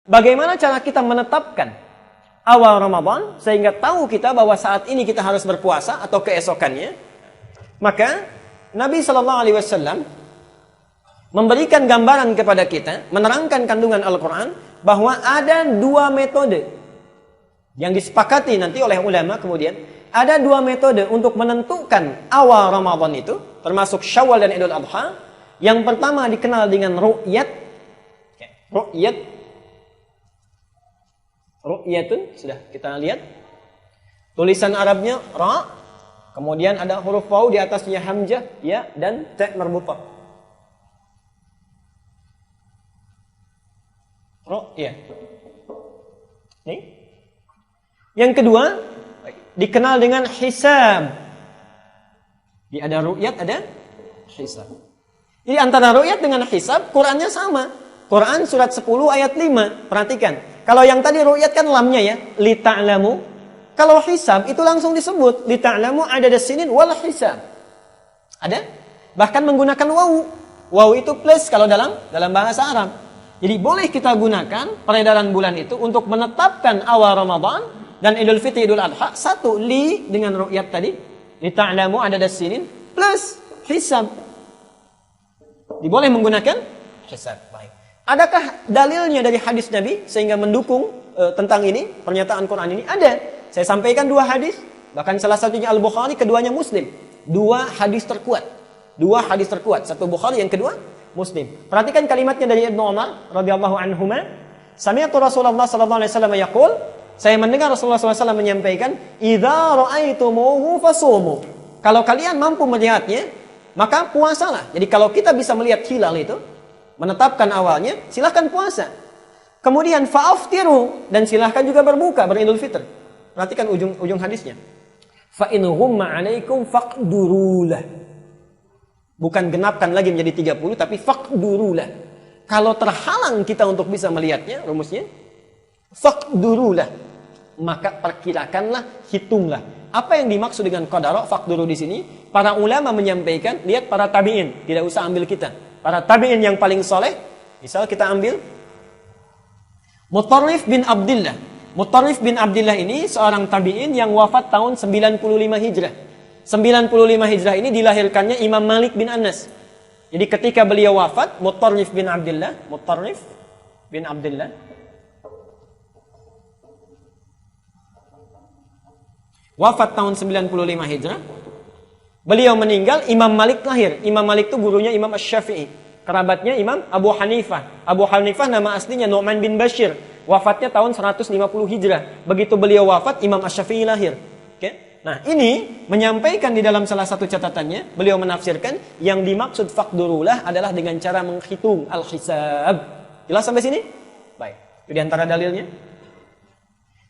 Bagaimana cara kita menetapkan awal Ramadan sehingga tahu kita bahwa saat ini kita harus berpuasa atau keesokannya? Maka Nabi Shallallahu Alaihi Wasallam memberikan gambaran kepada kita, menerangkan kandungan Al-Quran bahwa ada dua metode yang disepakati nanti oleh ulama. Kemudian ada dua metode untuk menentukan awal Ramadan itu, termasuk Syawal dan Idul Adha. Yang pertama dikenal dengan ru'yat. Ru'yatun sudah kita lihat. Tulisan Arabnya ra, kemudian ada huruf waw di atasnya hamzah, ya, dan ta marbutah. Ru'yat. Nih. Yang kedua dikenal dengan hisab. Jadi ada ru'yat, ada hisab. Jadi antara ru'yat dengan hisab, Qurannya sama. Quran surat 10 ayat 5. Perhatikan. Kalau yang tadi ru'yat kan lamnya ya, li ta'lamu. Kalau hisab itu langsung disebut li ta'lamu adada sinin wal hisab. Ada? Bahkan menggunakan waw. Waw itu plus kalau dalam bahasa Arab. Jadi boleh kita gunakan peredaran bulan itu untuk menetapkan awal Ramadan dan Idul Fitri, Idul Adha. Satu, li dengan ru'yat tadi, li ta'lamu adada sinin plus hisab. Diboleh menggunakan hisab. Baik. Adakah dalilnya dari hadis Nabi sehingga mendukung tentang ini, pernyataan Quran ini? Ada. Saya sampaikan dua hadis, bahkan salah satunya Al-Bukhari, keduanya Muslim. Dua hadis terkuat. Satu Bukhari, yang kedua Muslim. Perhatikan kalimatnya dari Ibnu Umar radhiyallahu anhuma. Sami'tu Rasulullah sallallahu alaihi wasallam yaqul, saya mendengar Rasulullah SAW menyampaikan, idza ra'aitumuhu fasumu. Kalau kalian mampu melihatnya, maka puasalah. Jadi kalau kita bisa melihat hilal itu, menetapkan awalnya, silahkan puasa. Kemudian fa'aftiru, dan silahkan juga berbuka, beridul fitr. Perhatikan ujung hadisnya. Fa in ghumma 'alaikum faqdurulah. Bukan genapkan lagi menjadi 30, tapi faqdurulah. Kalau terhalang kita untuk bisa melihatnya, rumusnya faqdurulah, maka perkirakanlah, hitunglah. Apa yang dimaksud dengan qadara faqduru di sini? Para ulama menyampaikan, lihat para tabi'in, tidak usah ambil kita. Para tabi'in yang paling soleh, misal kita ambil Mutarrif bin Abdillah. Mutarrif bin Abdillah ini seorang tabi'in yang wafat tahun 95 Hijrah. 95 Hijrah ini dilahirkannya Imam Malik bin Anas. Jadi ketika beliau wafat, Mutarrif bin Abdillah wafat tahun 95 Hijrah. Beliau meninggal, Imam Malik lahir. Imam Malik itu gurunya Imam Asy-Syafi'i, kerabatnya Imam Abu Hanifah. Abu Hanifah nama aslinya Nu'man bin Bashir. Wafatnya tahun 150 Hijrah. Begitu beliau wafat, Imam Asy-Syafi'i lahir. Oke? Nah, ini menyampaikan di dalam salah satu catatannya, beliau menafsirkan yang dimaksud faqdurulah adalah dengan cara menghitung al-hisab. Jelas sampai sini? Baik. Itu di antara dalilnya.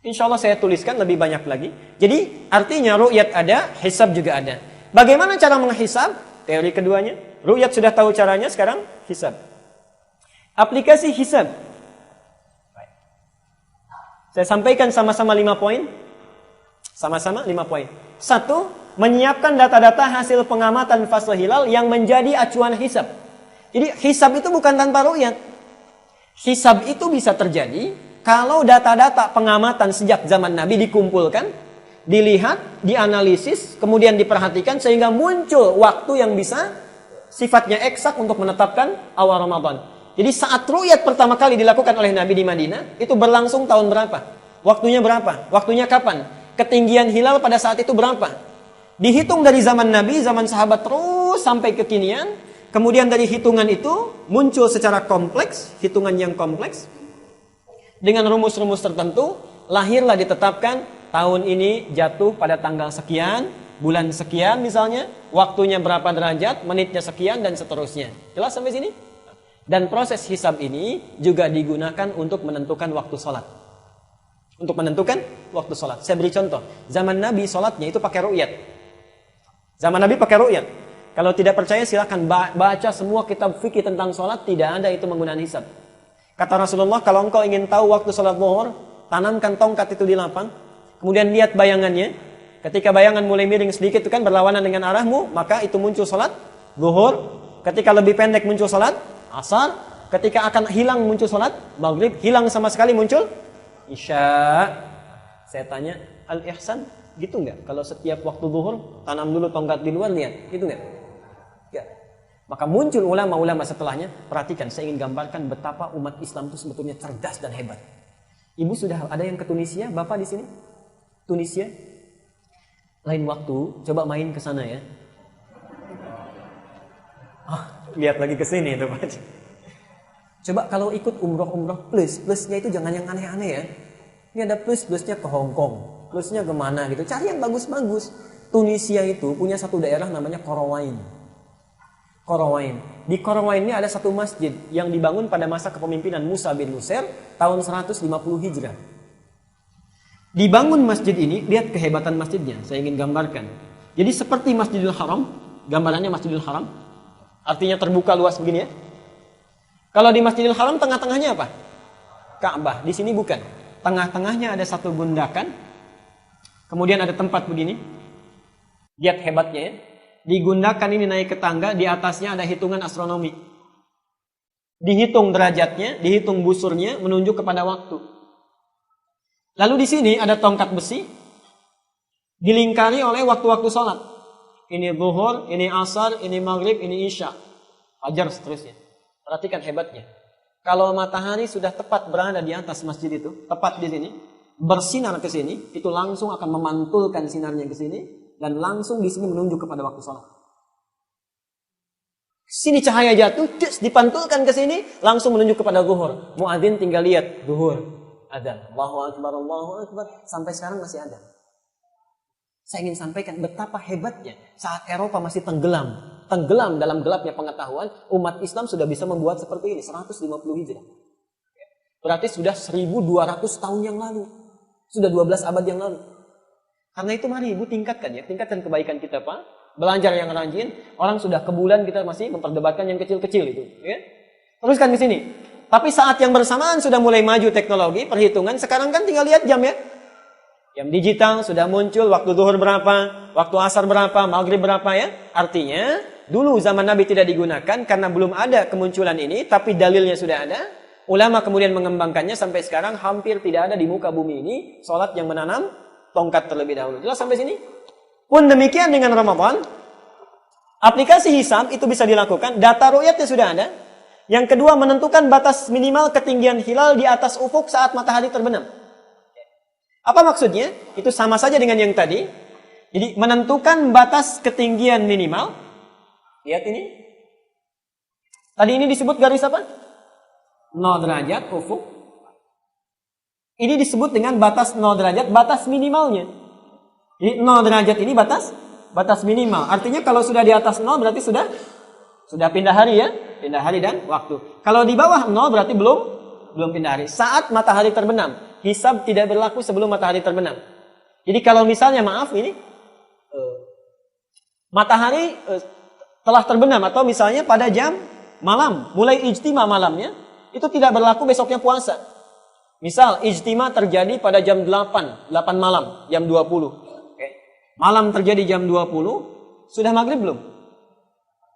Insya Allah saya tuliskan lebih banyak lagi. Jadi artinya ru'yat ada, hisab juga ada. Bagaimana cara menghisab? Teori keduanya. Ru'yat sudah tahu caranya, sekarang hisab. Aplikasi hisab. Baik. Saya sampaikan sama-sama 5 poin. Sama-sama 5 poin. 1. Menyiapkan data-data hasil pengamatan fase hilal yang menjadi acuan hisab. Jadi hisab itu bukan tanpa ru'yat. Hisab itu bisa terjadi kalau data-data pengamatan sejak zaman Nabi dikumpulkan, dilihat, dianalisis, kemudian diperhatikan sehingga muncul waktu yang bisa sifatnya eksak untuk menetapkan awal Ramadan. Jadi saat ru'yat pertama kali dilakukan oleh Nabi di Madinah, itu berlangsung tahun berapa? Waktunya berapa? Waktunya kapan? Ketinggian hilal pada saat itu berapa? Dihitung dari zaman Nabi, zaman sahabat terus sampai kekinian. Kemudian dari hitungan itu muncul secara kompleks, hitungan yang kompleks. Dengan rumus-rumus tertentu, lahirlah ditetapkan tahun ini jatuh pada tanggal sekian, bulan sekian misalnya, waktunya berapa derajat, menitnya sekian, dan seterusnya. Jelas sampai sini? Dan proses hisab ini juga digunakan untuk menentukan waktu sholat. Untuk menentukan waktu sholat. Saya beri contoh. Zaman Nabi sholatnya itu pakai ru'yat. Zaman Nabi pakai ru'yat. Kalau tidak percaya silahkan baca semua kitab fikih tentang sholat. Tidak ada itu menggunakan hisab. Kata Rasulullah, kalau engkau ingin tahu waktu sholat zuhur, tanamkan tongkat itu di lapang. Kemudian lihat bayangannya. Ketika bayangan mulai miring sedikit itu kan berlawanan dengan arahmu, maka itu muncul sholat zuhur. Ketika lebih pendek muncul sholat asar. ketika akan hilang muncul sholat maghrib, hilang sama sekali muncul isya. Saya tanya, al-ihsan gitu nggak? Kalau setiap waktu zuhur tanam dulu tongkat di luar, lihat, gitu nggak? Ya. Maka muncul ulama-ulama setelahnya. Perhatikan, saya ingin gambarkan betapa umat Islam itu sebetulnya cerdas dan hebat. Ibu sudah ada yang ke Tunisia, bapak di sini? Tunisia? Lain waktu, coba main ke sana ya. Lihat lagi ke sini itu Pak. Coba kalau ikut umroh plusnya itu jangan yang aneh-aneh ya. Ini ada plusnya ke Hong Kong, plusnya kemana gitu. Cari yang bagus-bagus. Tunisia itu punya satu daerah namanya Korowain. Di Korowain ini ada satu masjid yang dibangun pada masa kepemimpinan Musa bin Nusair tahun 150 Hijrah. Dibangun masjid ini, lihat kehebatan masjidnya. Saya ingin gambarkan. Jadi seperti Masjidil Haram, gambarannya Masjidil Haram, artinya terbuka luas begini ya. Kalau di Masjidil Haram tengah-tengahnya apa? Ka'bah. Di sini bukan. Tengah-tengahnya ada satu gundakan. Kemudian ada tempat begini. Lihat hebatnya ya. Di gundakan ini naik ke tangga, di atasnya ada hitungan astronomi. Dihitung derajatnya, dihitung busurnya, menunjuk kepada waktu. Lalu di sini ada tongkat besi, dilingkari oleh waktu-waktu sholat. Ini zuhur, ini asar, ini maghrib, ini isya. Fajar seterusnya. Perhatikan hebatnya. Kalau matahari sudah tepat berada di atas masjid itu, tepat di sini, bersinar ke sini, itu langsung akan memantulkan sinarnya ke sini, dan langsung di sini menunjuk kepada waktu sholat. Sini cahaya jatuh, dipantulkan ke sini, langsung menunjuk kepada zuhur. Muadzin tinggal lihat zuhur, adzan, Allahu Akbar, sampai sekarang masih ada. Saya ingin sampaikan betapa hebatnya saat Eropa masih tenggelam dalam gelapnya pengetahuan, umat Islam sudah bisa membuat seperti ini 150 Hijrah. Berarti sudah 1200 tahun yang lalu. Sudah 12 abad yang lalu. Karena itu mari Ibu tingkatkan kebaikan kita Pak. Belajar yang rajin, orang sudah ke bulan kita masih memperdebatkan yang kecil-kecil itu, ya. Teruskan ke sini. Tapi saat yang bersamaan sudah mulai maju teknologi, perhitungan, sekarang kan tinggal lihat jam ya. Jam digital sudah muncul, waktu zuhur berapa, waktu asar berapa, maghrib berapa ya. Artinya, dulu zaman Nabi tidak digunakan karena belum ada kemunculan ini, tapi dalilnya sudah ada. Ulama kemudian mengembangkannya sampai sekarang hampir tidak ada di muka bumi ini sholat yang menanam tongkat terlebih dahulu. Jelas sampai sini? Pun demikian dengan Ramadan, aplikasi hisab itu bisa dilakukan, data ru'yatnya sudah ada. Yang kedua, menentukan batas minimal ketinggian hilal di atas ufuk saat matahari terbenam. Apa maksudnya? Itu sama saja dengan yang tadi. Jadi menentukan batas ketinggian minimal. Lihat ini. Tadi ini disebut garis apa? 0 derajat ufuk. Ini disebut dengan batas 0 derajat, batas minimalnya. Jadi 0 derajat ini batas minimal. Artinya kalau sudah di atas 0 berarti sudah pindah hari ya. Pindah hari dan waktu. Kalau di bawah 0 berarti belum pindah hari. Saat matahari terbenam. Hisab tidak berlaku sebelum matahari terbenam. Jadi kalau misalnya maaf ini matahari telah terbenam atau misalnya pada jam malam, mulai ijtima malamnya, itu tidak berlaku besoknya puasa. Misal ijtima terjadi pada jam 8 malam, jam 20. Malam terjadi jam 20, sudah maghrib belum?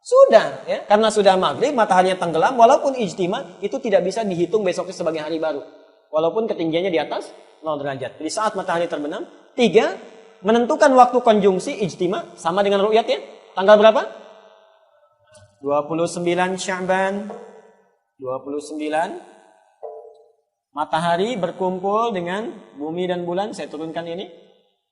Sudah, ya. Karena sudah maghrib, mataharinya tenggelam, walaupun ijtima, itu tidak bisa dihitung besoknya sebagai hari baru. Walaupun ketinggiannya di atas 0 derajat. Jadi saat matahari terbenam. 3, menentukan waktu konjungsi ijtima, sama dengan ru'yat ya. Tanggal berapa? 29 Sya'ban. 29. Matahari berkumpul dengan bumi dan bulan. Saya turunkan ini.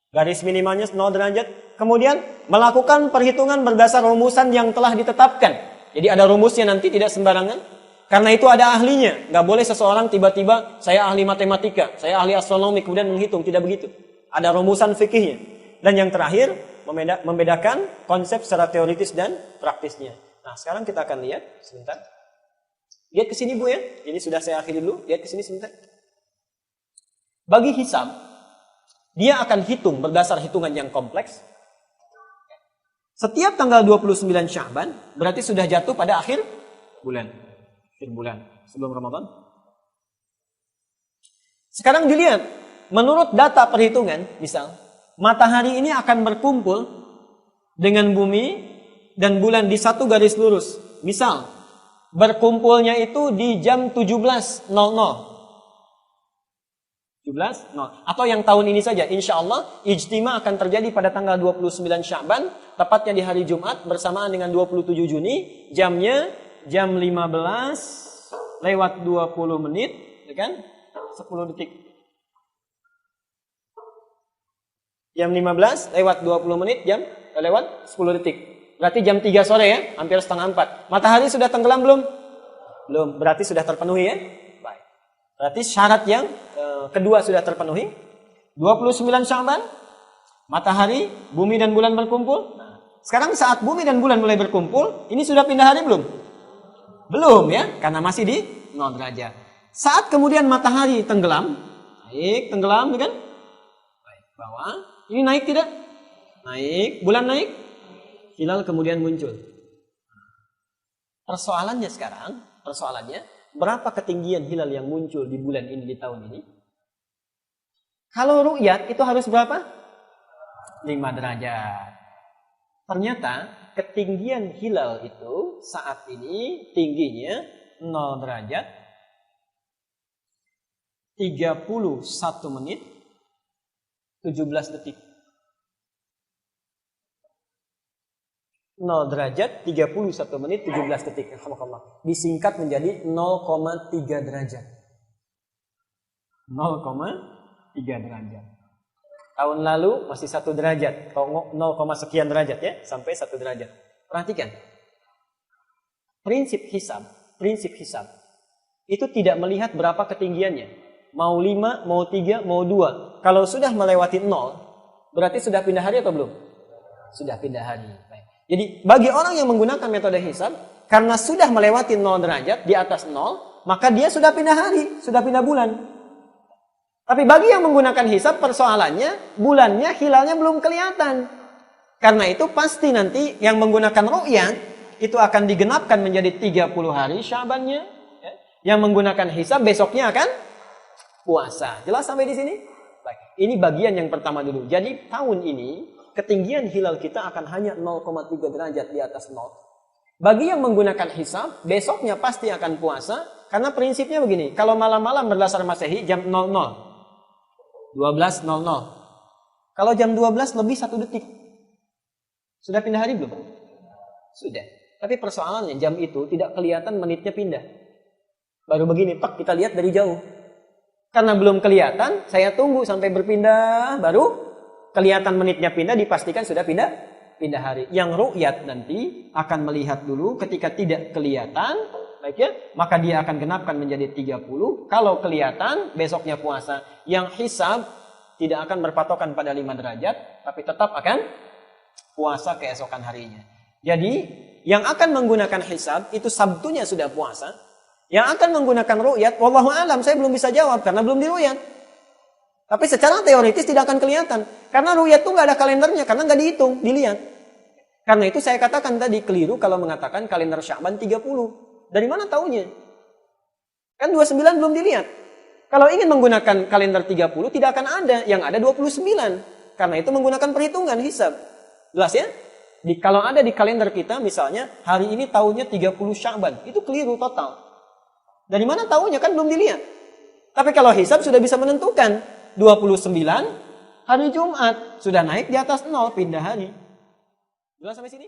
Garis minimalnya 0 derajat. Kemudian melakukan perhitungan berdasar rumusan yang telah ditetapkan. Jadi ada rumusnya nanti, tidak sembarangan. Karena itu ada ahlinya. Nggak boleh seseorang tiba-tiba, saya ahli matematika, saya ahli astronomi, kemudian menghitung. Tidak begitu. Ada rumusan fikihnya. Dan yang terakhir, membedakan konsep secara teoritis dan praktisnya. Nah, sekarang kita akan lihat. Sebentar. Lihat ke sini Bu ya. Jadi sudah saya akhiri dulu. Lihat ke sini sebentar. Bagi hisab, dia akan hitung berdasar hitungan yang kompleks. Setiap tanggal 29 Sya'ban berarti sudah jatuh pada akhir bulan. Akhir bulan sebelum Ramadan. Sekarang dilihat, menurut data perhitungan, misal matahari ini akan berkumpul dengan bumi dan bulan di satu garis lurus. Misal Berkumpulnya itu di jam 17.00. 17.00. Atau yang tahun ini saja, insya Allah ijtima akan terjadi pada tanggal 29 Sya'ban, tepatnya di hari Jumat bersamaan dengan 27 Juni, jamnya jam 15:20, ya kan? 10 detik. Jam 15:20, jam lewat 10 detik. Berarti jam 3 sore ya, hampir setengah 4. Matahari sudah tenggelam belum? Belum, berarti sudah terpenuhi ya. Baik. Berarti syarat yang kedua sudah terpenuhi. 29 Sya'ban, matahari, bumi dan bulan berkumpul. Nah, sekarang saat bumi dan bulan mulai berkumpul, ini sudah pindah hari belum? Belum ya, karena masih di 0 derajat. Saat kemudian matahari tenggelam, naik, tenggelam kan? Baik, bawah. Ini naik tidak? Naik, bulan naik, hilal kemudian muncul. Persoalannya sekarang, berapa ketinggian hilal yang muncul di bulan ini, di tahun ini? Kalau ru'yat itu harus berapa? 5 derajat. Ternyata ketinggian hilal itu saat ini tingginya 0 derajat 31 menit 17 detik. 0 derajat 31 menit 17 detik. Alhamdulillah. Disingkat menjadi 0,3 derajat. 0,3 derajat. Tahun lalu masih 1 derajat, 0, sekian derajat ya, sampai 1 derajat. Perhatikan. Prinsip hisab itu tidak melihat berapa ketinggiannya. Mau 5, mau 3, mau 2. Kalau sudah melewati 0, berarti sudah pindah hari atau belum? Sudah pindah hari. Baik. Jadi bagi orang yang menggunakan metode hisab, karena sudah melewati 0 derajat, di atas 0, maka dia sudah pindah hari, sudah pindah bulan. Tapi bagi yang menggunakan hisab, persoalannya bulannya, hilalnya belum kelihatan. Karena itu pasti nanti yang menggunakan ru'yat itu akan digenapkan menjadi 30 hari Sya'bannya. Yang menggunakan hisab besoknya akan puasa. Jelas sampai di sini? Baik. Ini bagian yang pertama dulu. Jadi tahun ini ketinggian hilal kita akan hanya 0,3 derajat di atas 0. Bagi yang menggunakan hisab, besoknya pasti akan puasa. Karena prinsipnya begini, kalau malam-malam berdasar Masehi jam 00. 12.00. Kalau jam 12 lebih 1 detik. Sudah pindah hari belum? Sudah. Tapi persoalannya jam itu tidak kelihatan menitnya pindah. Baru begini, pak, kita lihat dari jauh. Karena belum kelihatan, saya tunggu sampai berpindah, baru kelihatan menitnya pindah, dipastikan sudah pindah hari. Yang ru'yat nanti akan melihat dulu, ketika tidak kelihatan, baik ya, maka dia akan genapkan menjadi 30. Kalau kelihatan, besoknya puasa. Yang hisab tidak akan berpatokan pada 5 derajat, tapi tetap akan puasa keesokan harinya. Jadi, yang akan menggunakan hisab, itu Sabtunya sudah puasa. Yang akan menggunakan ru'yat, wallahu alam, saya belum bisa jawab, karena belum diruyat. Tapi secara teoritis tidak akan kelihatan. Karena ru'yat itu nggak ada kalendernya, karena nggak dihitung, dilihat. Karena itu saya katakan tadi, keliru kalau mengatakan kalender Sya'ban 30. Dari mana taunya? Kan 29 belum dilihat. Kalau ingin menggunakan kalender 30, tidak akan ada. Yang ada 29. Karena itu menggunakan perhitungan hisab. Jelas ya? Kalau ada di kalender kita, misalnya, hari ini tahunnya 30 Sya'ban. Itu keliru total. Dari mana taunya? Kan belum dilihat. Tapi kalau hisab sudah bisa menentukan. 29, hari Jumat. Sudah naik di atas 0, pindah hari. Jelas sampai sini?